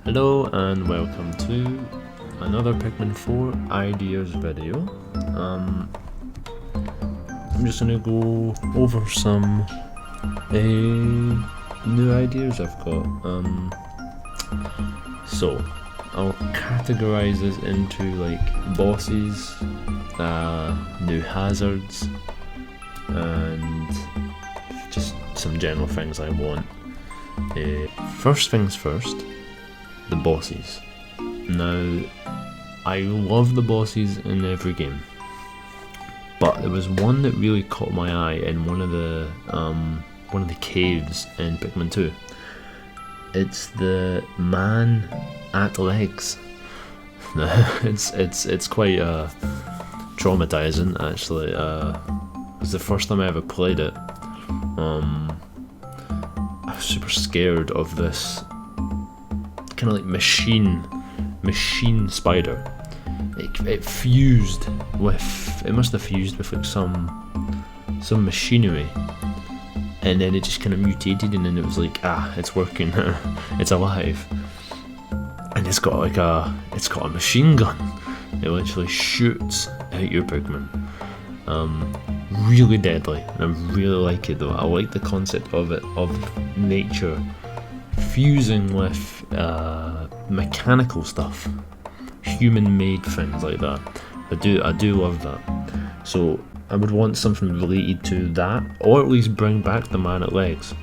Hello and welcome to another Pikmin 4 ideas video. I'm just gonna go over some new ideas I've got. So I'll categorize this into like bosses, new hazards, and just some general things I want. First things first, the bosses. Now, I love the bosses in every game, but there was one that really caught my eye in one of the caves in Pikmin 2. It's the man at legs. it's quite traumatizing actually. It was the first time I ever played it. I was super scared of this kind of like machine spider. It fused with, it must have fused with like some machinery, and then it just kind of mutated, and then it was like, it's working. It's alive, and it's got a machine gun. It literally shoots at your Pikmin. Really deadly, and I really like it though. I like the concept of it, of nature fusing with mechanical stuff, human-made things like that. I do love that. So I would want something related to that, or at least bring back the man at legs,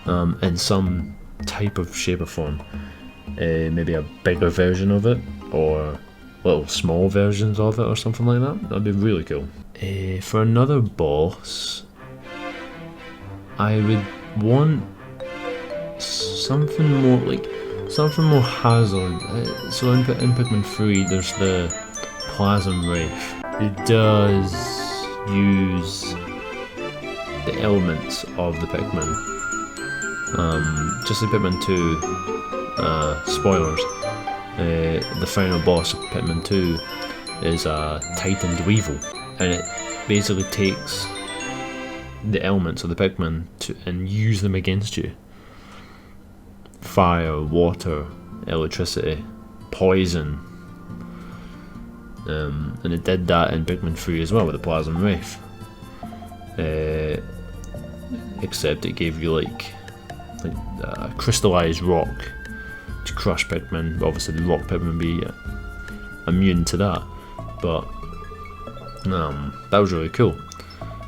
in some type of shape or form. Maybe a bigger version of it, or little small versions of it, or something like that. That'd be really cool. For another boss, I would want something more hazard. So in Pikmin 3 there's the Plasm Wraith. It does use the elements of the Pikmin. Just like Pikmin 2, spoilers, the final boss of Pikmin 2 is a Titaned Weevil, and it basically takes the elements of the Pikmin and use them against you. Fire, water, electricity, poison, and it did that in Pikmin 3 as well with the Plasm Wraith. Except it gave you like crystallized rock to crush Pikmin. Obviously the rock Pikmin would be immune to that, but that was really cool.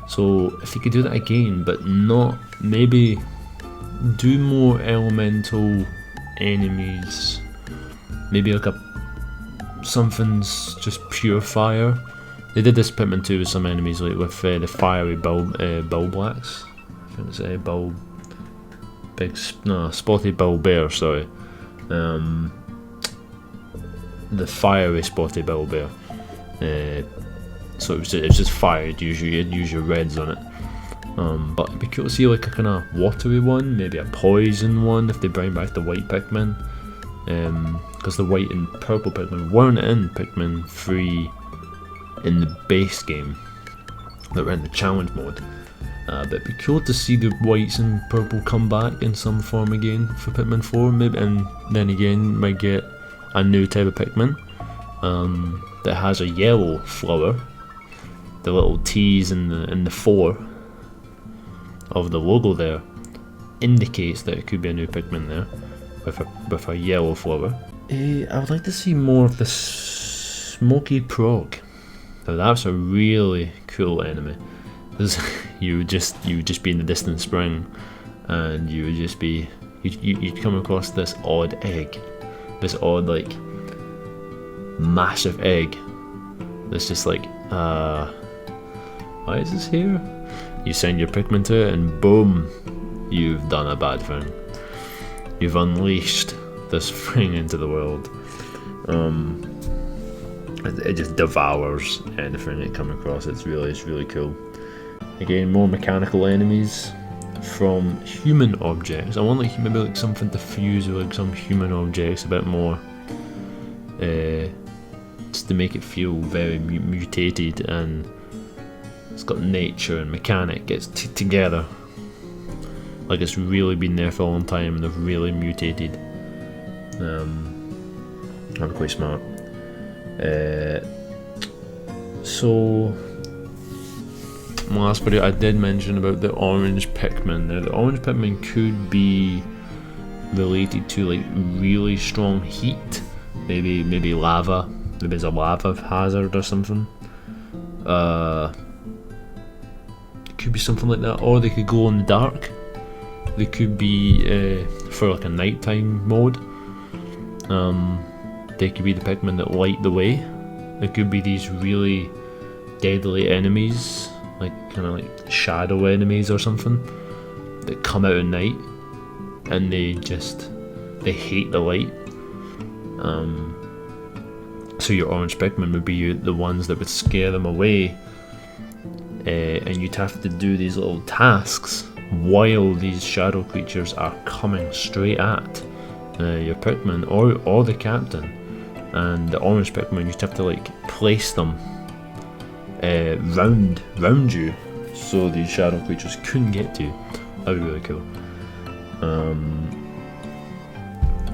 So if you could do that again, but not, maybe do more elemental enemies, maybe like something's just pure fire. They did this Pikmin 2 with some enemies, like with the fiery Bulblacks. I think it's Spotty Bulbear, sorry. The fiery Spotty Bulbear. So it's just fire. You'd use your reds on it. But it'd be cool to see like a kind of watery one, maybe a poison one if they bring back the white Pikmin. Because the white and purple Pikmin weren't in Pikmin 3 in the base game. They were in the challenge mode. But it'd be cool to see the whites and purple come back in some form again for Pikmin 4, maybe, and then again might get a new type of Pikmin that has a yellow flower. The little T's in the 4 of the logo there indicates that it could be a new Pikmin there with a yellow flower. I would like to see more of the Smoky Prog. Now that's a really cool enemy. You would just be in the distant spring, and you would just be you'd come across this odd egg, this odd like massive egg that's just like, why is this here? You send your Pikmin to it, and boom, you've done a bad thing. You've unleashed this thing into the world. It just devours anything it comes across. It's really cool. Again, more mechanical enemies from human objects. I want like maybe like something to fuse with like some human objects a bit more, just to make it feel very mutated, and it's got nature and mechanic gets together. Like it's really been there for a long time and they've really mutated. That'd be quite smart. So last video I did mention about the orange Pikmin. Now the orange Pikmin could be related to like really strong heat, maybe lava, maybe it's a lava hazard or something. It could be something like that, or they could glow in the dark. They could be for like a nighttime mode. They could be the Pikmin that light the way. There could be these really deadly enemies, like kind of like shadow enemies or something, that come out at night and they hate the light. So your orange Pikmin would be the ones that would scare them away, and you'd have to do these little tasks while these shadow creatures are coming straight at your Pikmin or the captain. And the orange Pikmin, you'd have to like place them round you so these shadow creatures couldn't get to you. That'd be really cool.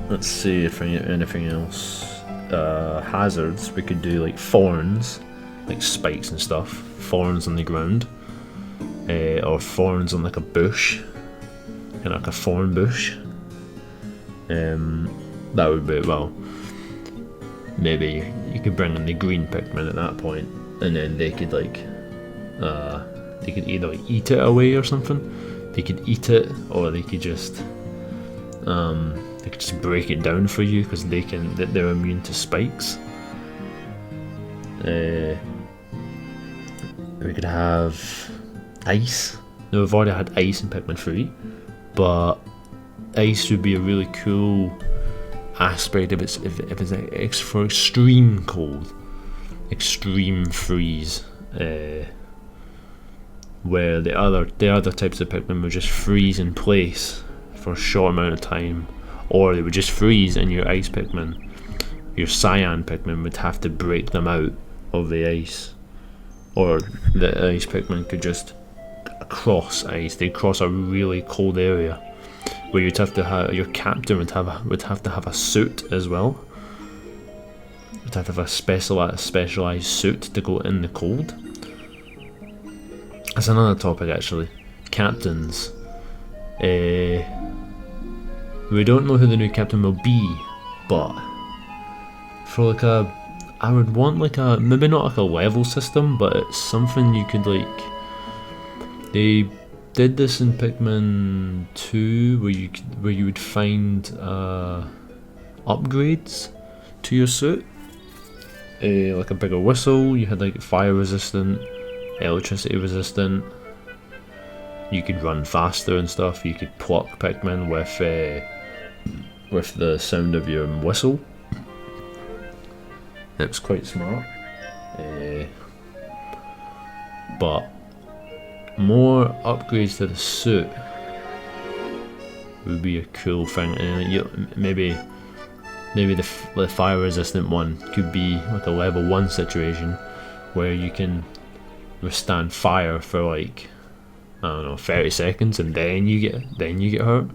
Let's see if anything else. Hazards, we could do like thorns, like spikes and stuff, thorns on the ground, or thorns on like a bush, kind of like a thorn bush. That would be, well, maybe you could bring in the green Pikmin at that point, and then they could like, they could either like eat it away or something. They could eat it, or they could just break it down for you because they're immune to spikes. We could have ice. Now we've already had ice in Pikmin 3, but ice would be a really cool aspect if it's for extreme cold, extreme freeze, where the other types of Pikmin would just freeze in place for a short amount of time, or they would just freeze, and your ice Pikmin, your cyan Pikmin, would have to break them out of the ice, or the ice Pikmin could just cross ice. They'd cross a really cold area where you'd have to have your captain would have to have a suit as well. Would have to have a specialized suit to go in the cold. That's another topic actually. Captains. We don't know who the new captain will be, but for like I would want like maybe not like a level system, but it's something you could like. They did this in Pikmin 2, where you would find upgrades to your suit, like a bigger whistle. You had like fire resistant, electricity resistant. You could run faster and stuff. You could pluck Pikmin with the sound of your whistle. It was quite smart. But more upgrades to the suit would be a cool thing. And maybe the fire resistant one could be like a level 1 situation where you can withstand fire for like, I don't know, 30 seconds, and then you get hurt.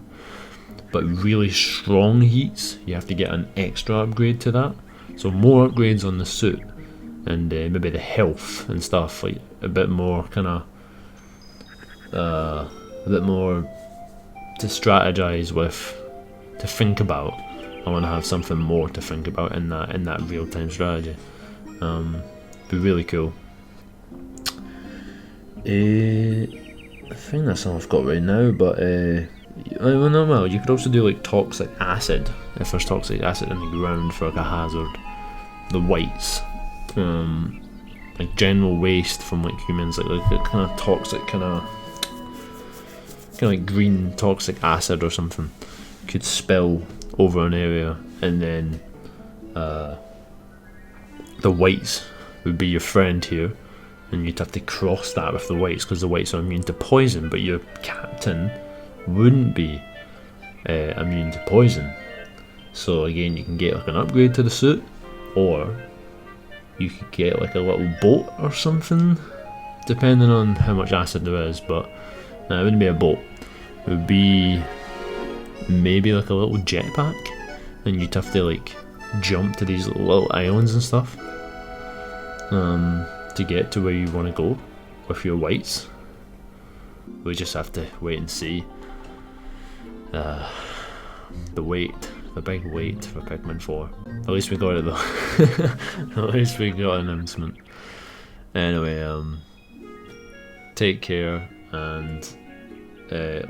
But really strong heats, you have to get an extra upgrade to that. So more upgrades on the suit, and maybe the health and stuff, like a bit more kind of, a bit more to strategize with, to think about. I want to have something more to think about in that real time strategy. Be really cool. I think that's all I've got right now, but well, you could also do like toxic acid, if there's toxic acid in the ground for like a hazard. The whites, like general waste from like humans, like a kind of toxic, kind of like green toxic acid or something, could spill over an area, and then the whites would be your friend here, and you'd have to cross that with the whites because the whites are immune to poison, but your captain wouldn't be immune to poison. So again, you can get like an upgrade to the suit, or you could get like a little boat or something, depending on how much acid there is. But it wouldn't be a boat, it would be maybe like a little jetpack, and you'd have to like jump to these little islands and stuff to get to where you want to go with your whites. We just have to wait and see. The big wait for Pikmin 4. At least we got it though. At least we got an announcement. Anyway, take care and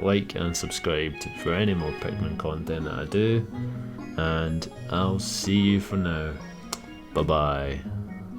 like and subscribe for any more Pikmin content that I do. And I'll see you for now. Bye bye.